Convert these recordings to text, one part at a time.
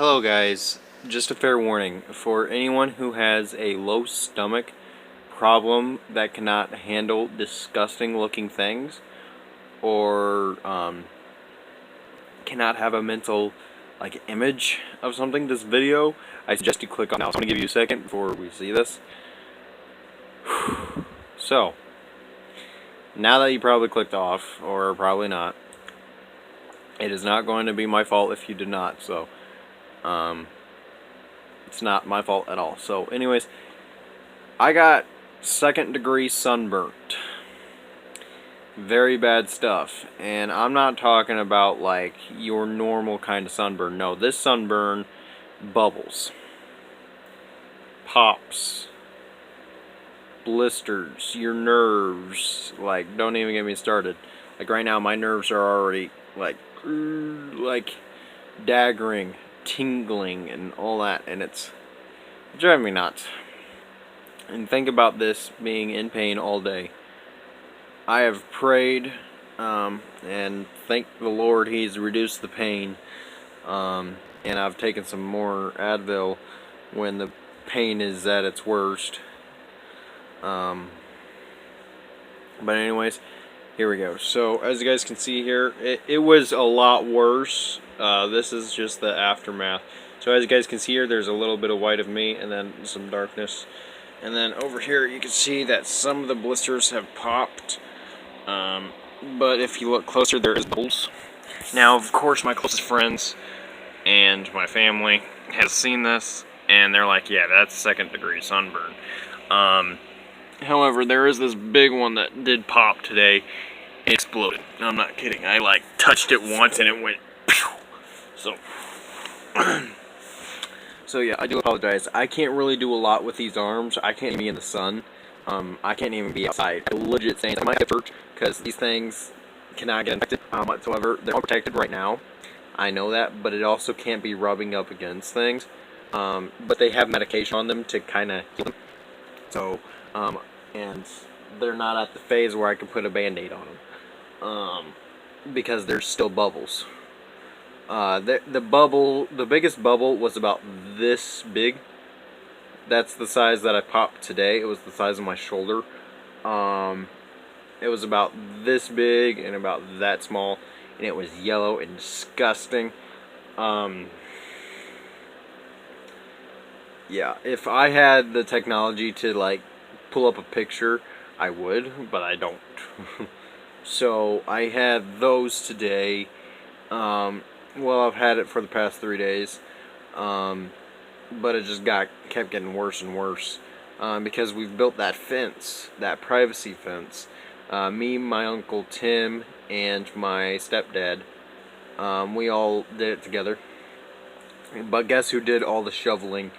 Hello guys, just a fair warning, for anyone who has a low stomach problem that cannot handle disgusting looking things, or cannot have a mental image of something, this video, I suggest you click on now. So I'm going to give you a second before we see this. So, now that you probably clicked off, or probably not, it is not going to be my fault if you did not, so it's not my fault at all. So anyways, I got second-degree sunburnt. Very bad stuff. And I'm not talking about like your normal kind of sunburn. No, this sunburn bubbles, pops, blisters, your nerves. Like, don't even get me started. Like right now my nerves are already like daggering, tingling, and all that, and it's driving me nuts. And think about this being in pain all day. I have prayed, and thank the Lord He's reduced the pain, and I've taken some more Advil when the pain is at its worst. But anyways, here we go. So as you guys can see here, it was a lot worse. This is just the aftermath. So as you guys can see here, there's a little bit of white of me and then some darkness. And then over here you can see that some of the blisters have popped. But if you look closer, there is bubbles. Now, of course, my closest friends and my family has seen this, and they're like, yeah, that's second-degree sunburn. However, there is this big one that did pop today. It exploded. I'm not kidding. I touched it once and it went pew. So yeah, I do apologize. I can't really do a lot with these arms. I can't even be in the sun. I can't even be outside. I legit saying I might get hurt because these things cannot get infected whatsoever. They're all protected right now. I know that, but it also can't be rubbing up against things. But they have medication on them to kind of heal them. So, and they're not at the phase where I can put a band-aid on them. Because there's still bubbles. The biggest bubble was about this big. That's the size that I popped today. It was the size of my shoulder. It was about this big and about that small, and it was yellow and disgusting. Yeah, if I had the technology to pull up a picture, I would, but I don't. So I had those today. Well, I've had it for the past 3 days. But it just kept getting worse and worse, because we've built that fence, that privacy fence. Me, my uncle Tim, and my stepdad, we all did it together. But guess who did all the shoveling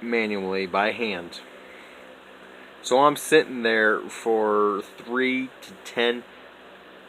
manually by hand? So I'm sitting there for 3 to 10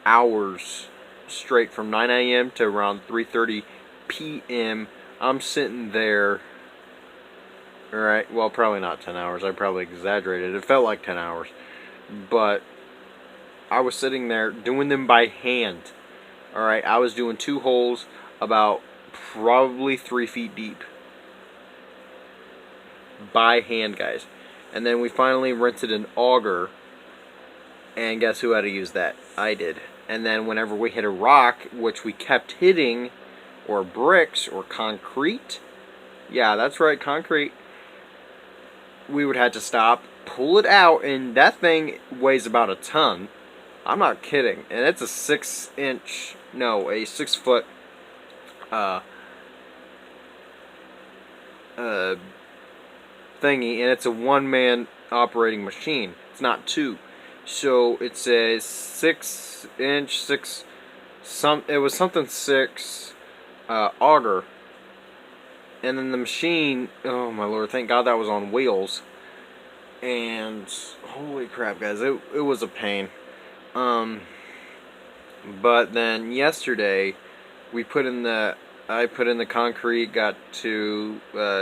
hours straight, from 9 a.m. to around 3:30 p.m. I'm sitting there. Alright, well, probably not 10 hours. I probably exaggerated. It felt like 10 hours. But I was sitting there doing them by hand. Alright, I was doing 2 holes about probably 3 feet deep. By hand, guys. And then we finally rented an auger. And guess who had to use that? I did. And then whenever we hit a rock, which we kept hitting, or bricks, or concrete. Yeah, that's right, concrete. We would have to stop, pull it out, and that thing weighs about a ton. I'm not kidding. And it's a 6 foot thingy, and it's a one-man operating machine. It's not 2. So it's a 6 auger. And then the machine, oh my lord, thank God that was on wheels. And holy crap, guys, it was a pain. But then yesterday I put in the concrete, got to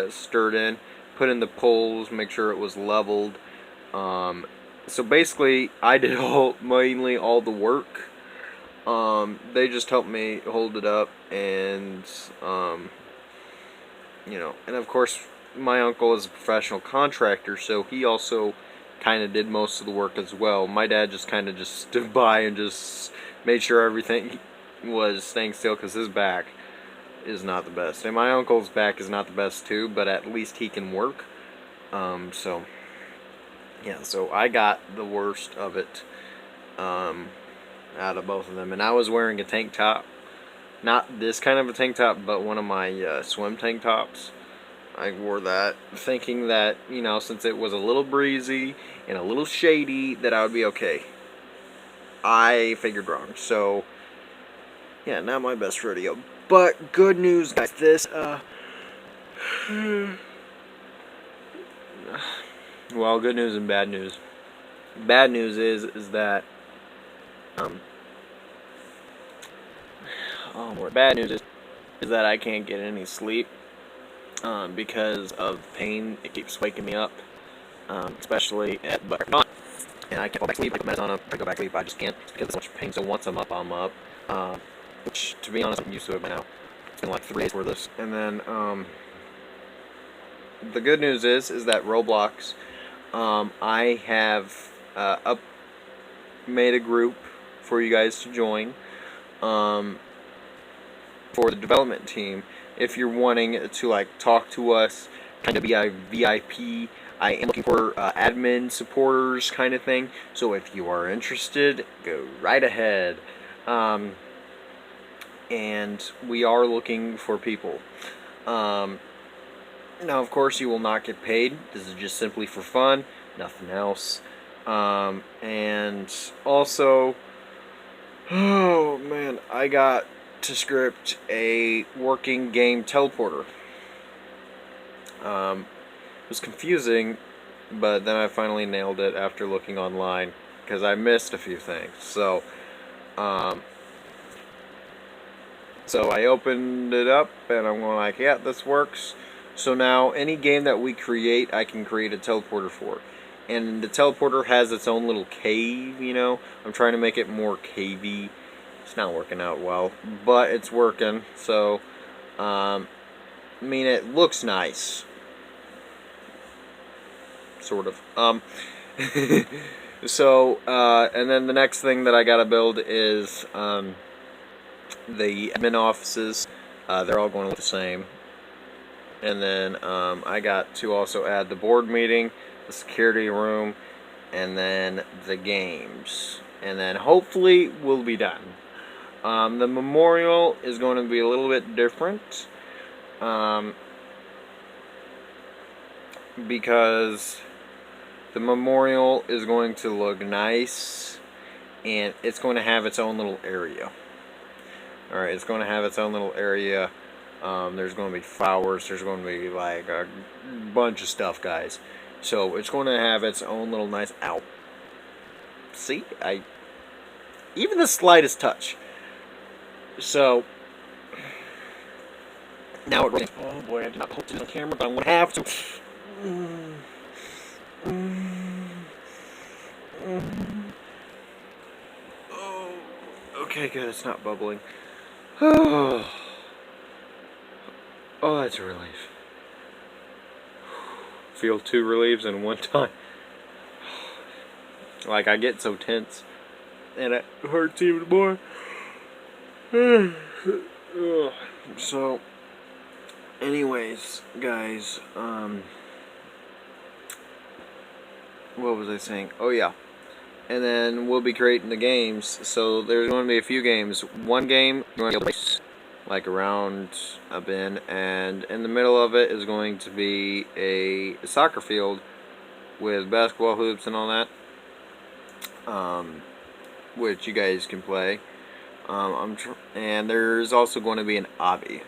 stirred in, put in the poles, make sure it was leveled. So basically I did mainly all the work. They just helped me hold it up, and And of course, my uncle is a professional contractor, so he also kind of did most of the work as well. My dad just kind of just stood by and just made sure everything was staying still because his back is not the best. And my uncle's back is not the best too, but at least he can work. So yeah, so I got the worst of it out of both of them. And I was wearing a tank top. Not this kind of a tank top, but one of my swim tank tops. I wore that thinking that, since it was a little breezy and a little shady, that I would be okay. I figured wrong. So, yeah, not my best rodeo. But good news, guys. Well, good news and bad news. Bad news is that, bad news is that I can't get any sleep because of pain. It keeps waking me up, especially at dawn. And I can't go back to sleep. I put meds on them. I go back to sleep. I just can't because there's so much pain. So once I'm up, I'm up. Which, to be honest, I'm used to it by now. It's been like 3 days for this. And then the good news is that Roblox, I have made a group for you guys to join. For the development team, if you're wanting to talk to us, kind of be a VIP, I am looking for admin supporters kind of thing. So if you are interested, go right ahead. And we are looking for people. Now, of course, you will not get paid. This is just simply for fun, nothing else. And also, oh man, I got to script a working game teleporter. It was confusing, but then I finally nailed it after looking online because I missed a few things. So I opened it up and I'm going like, yeah, this works. So now any game that we create, I can create a teleporter for. And the teleporter has its own little cave, I'm trying to make it more cavey. It's not working out well, but it's working. So, it looks nice. Sort of. So, and then the next thing that I gotta build is, the admin offices. They're all going to look the same. And then, I got to also add the board meeting, the security room, and then the games. And then hopefully we'll be done. The memorial is going to be a little bit different. Because the memorial is going to look nice. And it's going to have its own little area. Alright, it's going to have its own little area. There's going to be flowers. There's going to be like a bunch of stuff, guys. So it's going to have its own little nice out. See, even the slightest touch. So now it really. Oh boy, I did not hold it on camera, but I'm going to have to. Oh, okay, good. It's not bubbling. Oh, that's a relief. Feel 2 reliefs in one time. Like, I get so tense, and it hurts even more. So, anyways, guys, what was I saying? Oh, yeah. And then we'll be creating the games. So, there's going to be a few games. One game, you're going to place like around a bin, and in the middle of it is going to be a soccer field with basketball hoops and all that, which you guys can play. And there's also going to be an obby,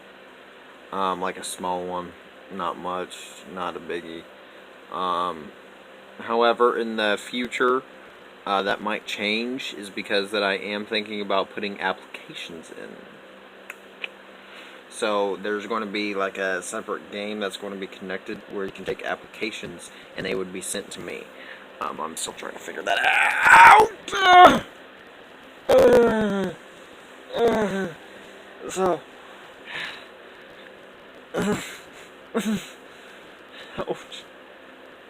like a small one, not much, not a biggie. However, in the future, that might change, is because that I am thinking about putting applications in. So there's going to be like a separate game that's going to be connected where you can take applications and they would be sent to me. I'm still trying to figure that out. So Ouch.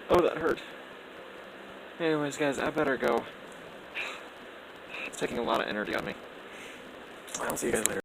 Oh, that hurt. Anyways, guys, I better go. It's taking a lot of energy on me. I'll see you guys later.